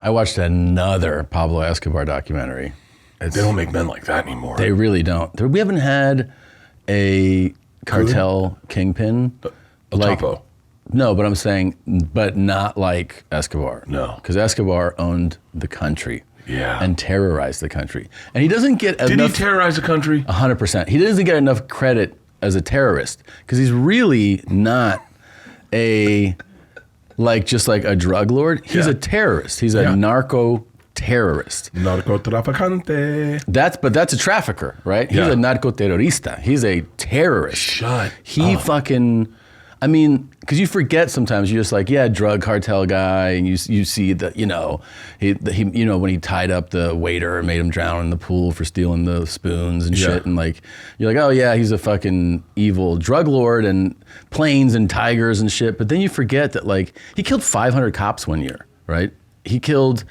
I watched another Pablo Escobar documentary. They don't make men like that anymore. They really don't. We haven't had a cartel kingpin. El Chapo. No, but I'm saying, but not like Escobar. No. Because Escobar owned the country. Yeah. And terrorized the country. And he doesn't get enough... Did he terrorize the country? 100%. He doesn't get enough credit as a terrorist because he's really not just like a drug lord. He's a terrorist. He's a narco terrorist. Narcotraficante. That's a trafficker, right? He's a narcoterrorista. He's a terrorist. He fucking... I mean, because you forget sometimes, you're just like, drug cartel guy, and you see that, he when he tied up the waiter and made him drown in the pool for stealing the spoons and shit, and like, you're like, oh yeah, he's a fucking evil drug lord and planes and tigers and shit, but then you forget that like, he killed 500 cops one year, right? He killed,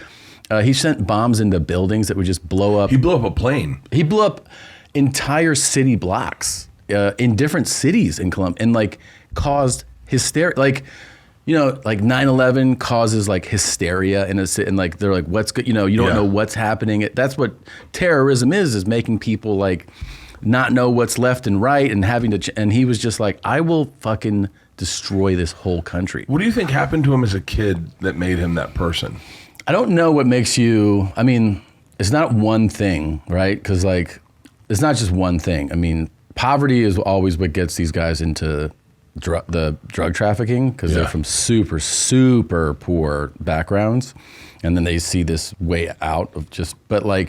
he sent bombs into buildings that would just blow up. He blew up a plane. He blew up entire city blocks in different cities in Colombia, and like, caused hysteria, like 9/11 causes like hysteria in a city, and like they're like, what's good, you don't know what's happening. That's what terrorism is making people like not know what's left and right and having to and he was just like, I will fucking destroy this whole country. What do you think happened to him as a kid that made him that person? I don't know what makes you, I mean, it's not one thing, right? Because like it's not just one thing. I mean, poverty is always what gets these guys into the drug trafficking, because they're from super, super poor backgrounds, and then they see this way out of just, I mean,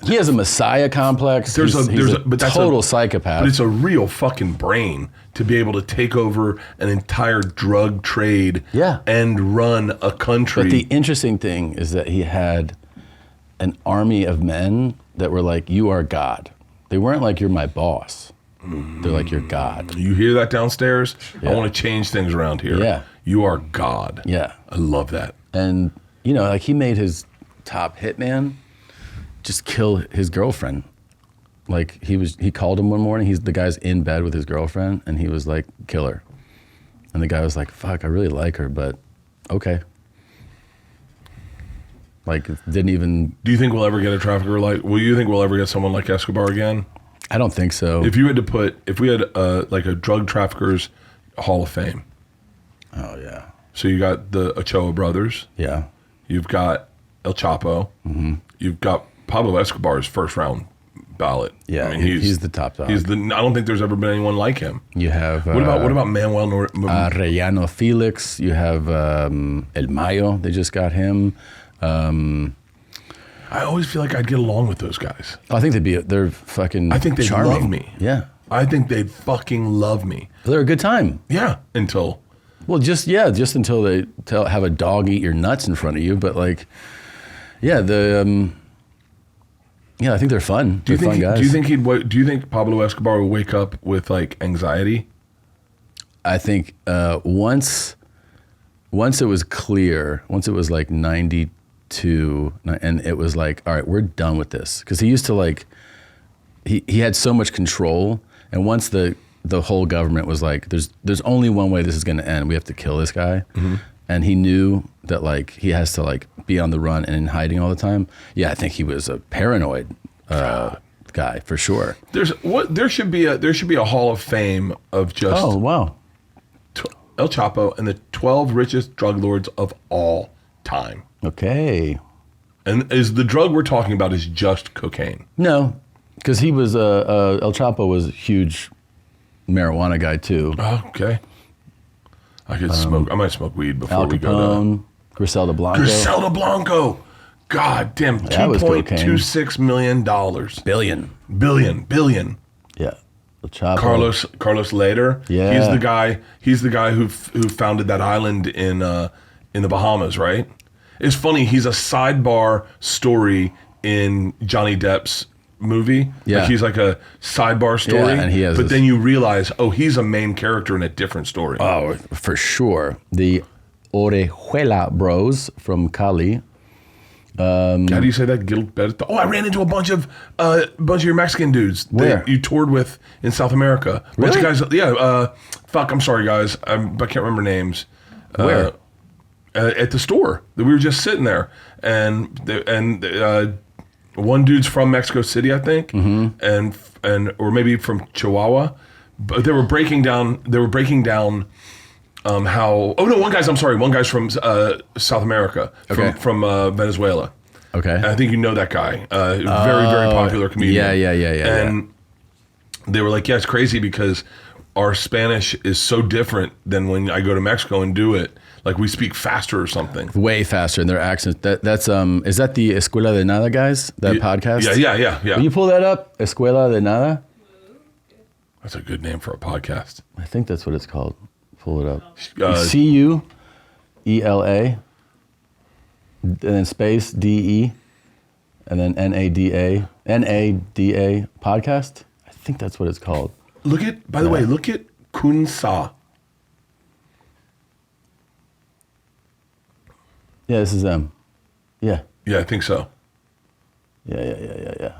he has a messiah complex. He's a total psychopath. But it's a real fucking brain to be able to take over an entire drug trade and run a country. But the interesting thing is that he had an army of men that were like, you are God. They weren't like, you're my boss. They're like, you're God. You hear that downstairs? I want to change things around here. Yeah. You are God. Yeah. I love that. And, like he made his top hitman just kill his girlfriend. Like he called him one morning, the guy's in bed with his girlfriend, and he was like, kill her. And the guy was like, fuck, I really like her, but okay. Like, didn't even... Do you think we'll ever get a trafficker will you think we'll ever get someone like Escobar again? I don't think so. If we had like a drug traffickers Hall of Fame. Oh, yeah. So you got the Ochoa brothers. Yeah. You've got El Chapo. Mm-hmm. You've got Pablo Escobar's first round ballot. Yeah, I mean, he's the top dog. I don't think there's ever been anyone like him. You have... What about Manuel Arellano Felix. You have El Mayo. They just got him. I always feel like I'd get along with those guys. I think they're fucking I think they'd charming. love me. Yeah. I think they'd fucking love me. They're a good time. Yeah, until... Well, just until they have a dog eat your nuts in front of you. But like, I think they're fun. They're fun guys. Do you think Pablo Escobar will wake up with like anxiety? I think once it was clear, once it was like 92, and it was like, all right, we're done with this. Because he used to like, he had so much control, and once the whole government was like, there's only one way this is going to end. We have to kill this guy. Mm-hmm. And he knew that like he has to like be on the run and in hiding all the time. Yeah, I think he was a paranoid guy for sure. There should be a Hall of Fame of just El Chapo and the 12 richest drug lords of all time. Okay. And is the drug we're talking about is just cocaine? No, because he was El Chapo was a huge marijuana guy too. Oh, okay. I could smoke. I might smoke weed before Al we go Capone, Griselda Blanco. Griselda Blanco. God damn, $2.26 million. Billion. Yeah. El Chapo. Carlos Lader. Yeah. He's the guy who founded that island in the Bahamas, right? It's funny, he's a sidebar story in Johnny Depp's movie. Yeah. Like he's like a sidebar story. Yeah, and he has then you realize, he's a main character in a different story. Oh, for sure. The Orejuela Bros from Cali. How do you say that? Gilberto. I ran into a bunch of your Mexican dudes that you toured with in South America. Really? Bunch of guys. Yeah. I'm sorry, guys. I can't remember names. Where? At the store. We were just sitting there, and one dude's from Mexico City, I think, and or maybe from Chihuahua, but they were breaking down. How? Oh no, one guy's from South America, from Venezuela. Okay, and I think you know that guy. Very popular comedian. Yeah. And they were like, yeah, it's crazy because our Spanish is so different than when I go to Mexico and do it. Like we speak faster or something. Way faster in their accents. That's is that the Escuela de Nada guys? That podcast? Yeah. Will you pull that up? Escuela de Nada? That's a good name for a podcast. I think that's what it's called. Pull it up. CUELA, and then space DE, and then NADA podcast. I think that's what it's called. By the way, look at Kunsa. Yeah, this is them. Yeah. Yeah, I think so. Yeah.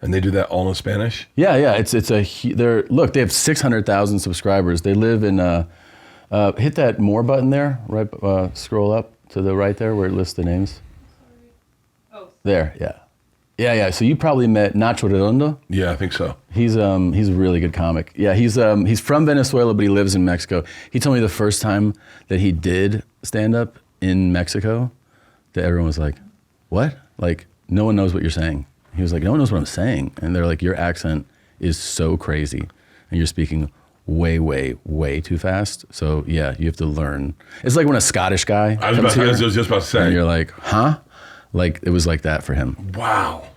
And they do that all in Spanish? Yeah. They have 600,000 subscribers. They live in hit that more button there, right? Scroll up to the right there where it lists the names. Oh. There, yeah. So you probably met Nacho Redondo? Yeah, I think so. He's a really good comic. Yeah, he's from Venezuela, but he lives in Mexico. He told me the first time that he did stand up in Mexico, that everyone was like, "What?" Like, no one knows what you're saying. He was like, "No one knows what I'm saying," and they're like, "Your accent is so crazy, and you're speaking way, way, way too fast." So yeah, you have to learn. It's like when a Scottish guy comes here, I was just about to say, and you're like, "Huh?" Like it was like that for him. Wow.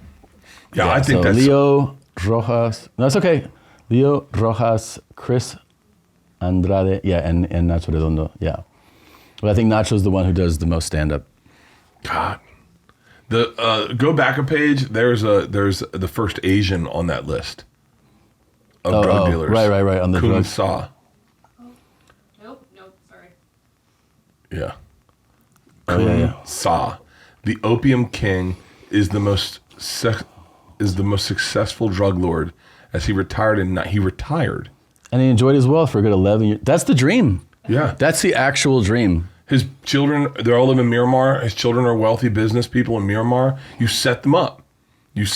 Yeah, I think so that's Leo Rojas. No, it's okay. Leo Rojas, Chris Andrade, and Nacho Redondo. Yeah. But I think Nacho's the one who does the most stand-up. God, go back a page. There's the first Asian on that list of drug dealers. Right. On the Kun Sa. Nope. Sorry. Yeah. Kun Sa, the Opium King, is the most successful drug lord, as he retired and he enjoyed his wealth for a good 11 years. That's the dream. Yeah. That's the actual dream. His children, they all live in Miramar. His children are wealthy business people in Miramar. You set them up. You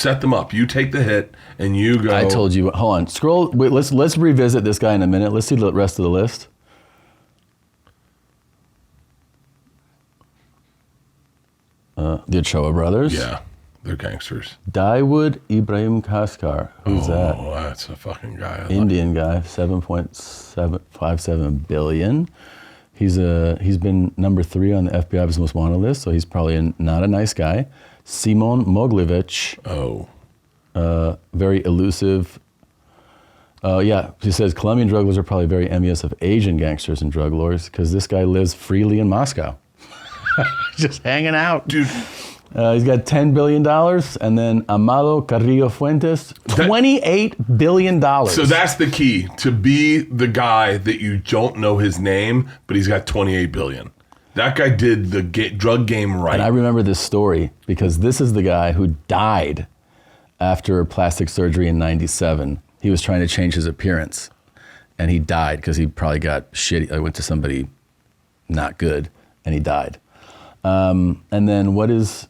take the hit and you go. I told you. Hold on. Scroll. Wait, let's revisit this guy in a minute. Let's see the rest of the list. The Ochoa brothers. Yeah. They're gangsters. Dawood Ibrahim Kaskar. Who's that? Oh, that's a fucking guy. Indian guy, 7.757 billion. He's been number 3 on the FBI's most wanted list, so he's probably not a nice guy. Simon Moglevich. Oh. Very elusive. He says Colombian drug lords are probably very envious of Asian gangsters and drug lords because this guy lives freely in Moscow. Just hanging out. Dude. He's got $10 billion, and then Amado Carrillo Fuentes, $28 billion. So that's the key, to be the guy that you don't know his name, but he's got $28 billion. That guy did the drug game right. And I remember this story because this is the guy who died after plastic surgery in 97. He was trying to change his appearance, and he died because he probably got shitty. I went to somebody not good, and he died. And then what is...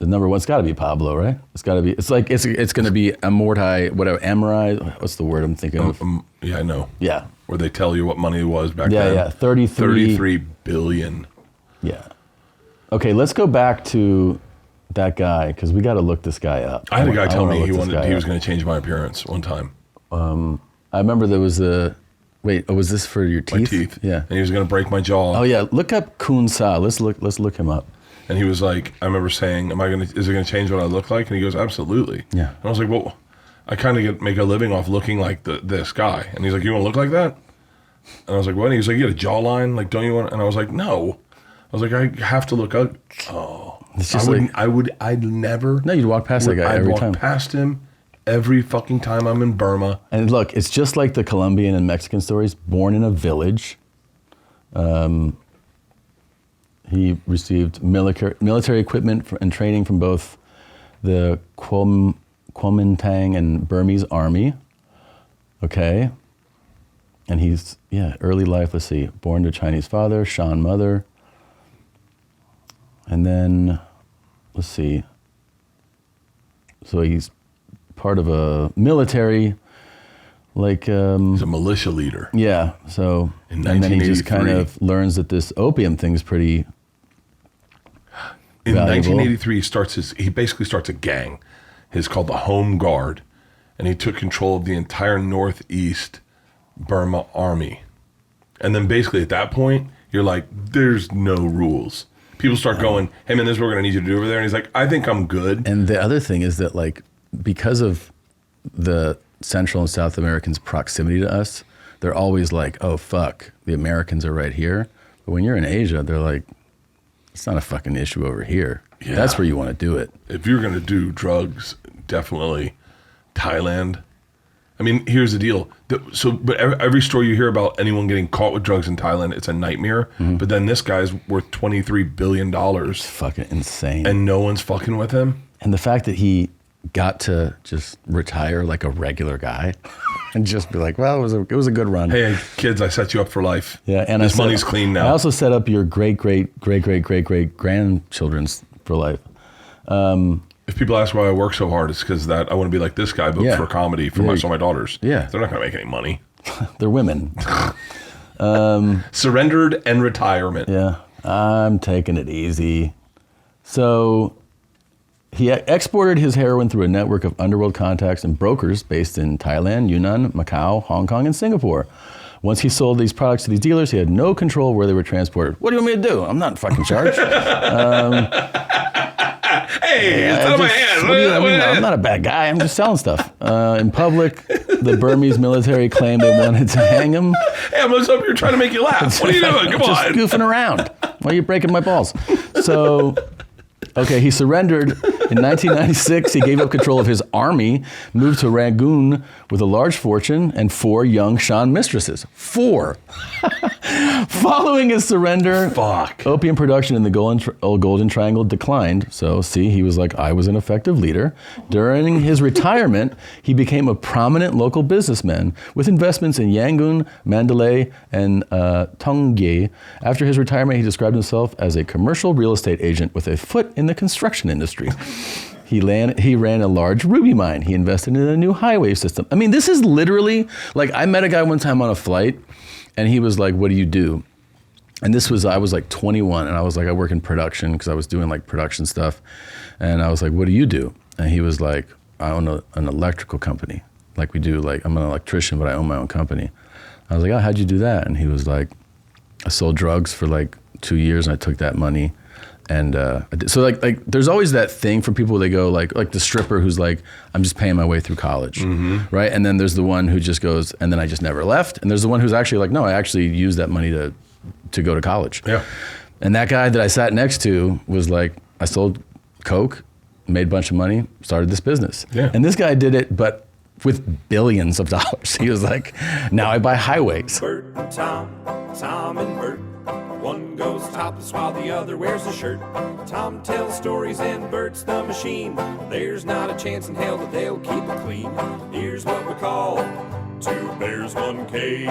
the number one? It's got to be Pablo, right? It's got to be. It's like it's going to be Amorai. What's the word I'm thinking of? Yeah, I know. Yeah, where they tell you what money it was back then. Yeah, 33 billion. Yeah. Okay, let's go back to that guy because we got to look this guy up. I had a guy tell me he was going to change my appearance one time. I remember there was a. Wait, was this for your teeth? My teeth. Yeah. And he was going to break my jaw. Oh yeah, look up Kun Sa. Let's look him up. And he was like, I remember saying, is it going to change what I look like? And he goes, absolutely. Yeah. And I was like, well, I kind of make a living off looking like this guy. And he's like, you want to look like that? And I was like, what? And he's like, you got a jawline? Like, don't you want? And I was like, no. I was like, I have to look up. Oh. It's just I'd never. No, you'd walk past that guy every time. I'd walk past him every fucking time I'm in Burma. And look, it's just like the Colombian and Mexican stories. Born in a village. He received military equipment and training from both the Kuomintang and Burmese army. Okay. And he's, early life, let's see, born to Chinese father, Shan mother. And then, let's see. So he's part of a military, like... he's a militia leader. Yeah, so... And then he just kind of learns that this opium thing is pretty In valuable. 1983, he basically starts a gang. It's called the Home Guard. And he took control of the entire Northeast Burma army. And then basically at that point, you're like, there's no rules. People start going, hey man, this is what we're going to need you to do over there. And he's like, I think I'm good. And the other thing is that, like, because of the Central and South Americans' proximity to us, they're always like, oh, fuck, the Americans are right here. But when you're in Asia, they're like, it's not a fucking issue over here. Yeah. That's where you want to do it. If you're going to do drugs, definitely Thailand. I mean, here's the deal. But every story you hear about anyone getting caught with drugs in Thailand, it's a nightmare. Mm-hmm. But then this guy's worth $23 billion. It's fucking insane. And no one's fucking with him. And the fact that he got to just retire like a regular guy and just be like, well, it was a good run. Hey, kids, I set you up for life. Yeah, and this money's clean now. I also set up your great grandchildren's for life. If people ask why I work so hard, it's because that I want to be like this guy, but for comedy for my daughters. Yeah. They're not going to make any money. They're women. Surrendered and retirement. Yeah. I'm taking it easy. So he exported his heroin through a network of underworld contacts and brokers based in Thailand, Yunnan, Macau, Hong Kong, and Singapore. Once he sold these products to these dealers, he had no control where they were transported. What do you want me to do? I'm not in fucking charge. Hey, it's out of my hand. I'm not a bad guy. I'm just selling stuff. In public, the Burmese military claimed they wanted to hang him. Hey, I'm just up here trying to make you laugh. What are you doing? Come just on. Just goofing around. Why are you breaking my balls? So, okay, he surrendered. In 1996, he gave up control of his army, moved to Rangoon with a large fortune and 4 young Shan mistresses. 4. Following his surrender, opium production in the Golden Triangle declined. So, see, he was like, I was an effective leader. During his retirement, he became a prominent local businessman with investments in Yangon, Mandalay, and Tongye. After his retirement, he described himself as a commercial real estate agent with a foot in the construction industry. He ran a large ruby mine. He invested in a new highway system. I mean, this is literally, like, I met a guy one time on a flight, and he was like, what do you do? And I was like 21, and I was like, I work in production, because I was doing like production stuff. And I was like, what do you do? And he was like, I own an electrical company. Like we do, like, I'm an electrician, but I own my own company. I was like, oh, how'd you do that? And he was like, I sold drugs for like 2 years, and I took that money. And so like there's always that thing for people, they go like the stripper who's like, I'm just paying my way through college, right? And then there's the one who just goes, and then I just never left. And there's the one who's actually like, no, I actually used that money to go to college. Yeah. And that guy that I sat next to was like, I sold coke, made a bunch of money, started this business. Yeah. And this guy did it, but with billions of dollars. He was like, now I buy highways. Bert and Tom and Bert. One goes topless while the other wears a shirt. Tom tells stories and Bert's the machine. There's not a chance in hell that they'll keep it clean. Here's what we call 2 bears, 1 cave.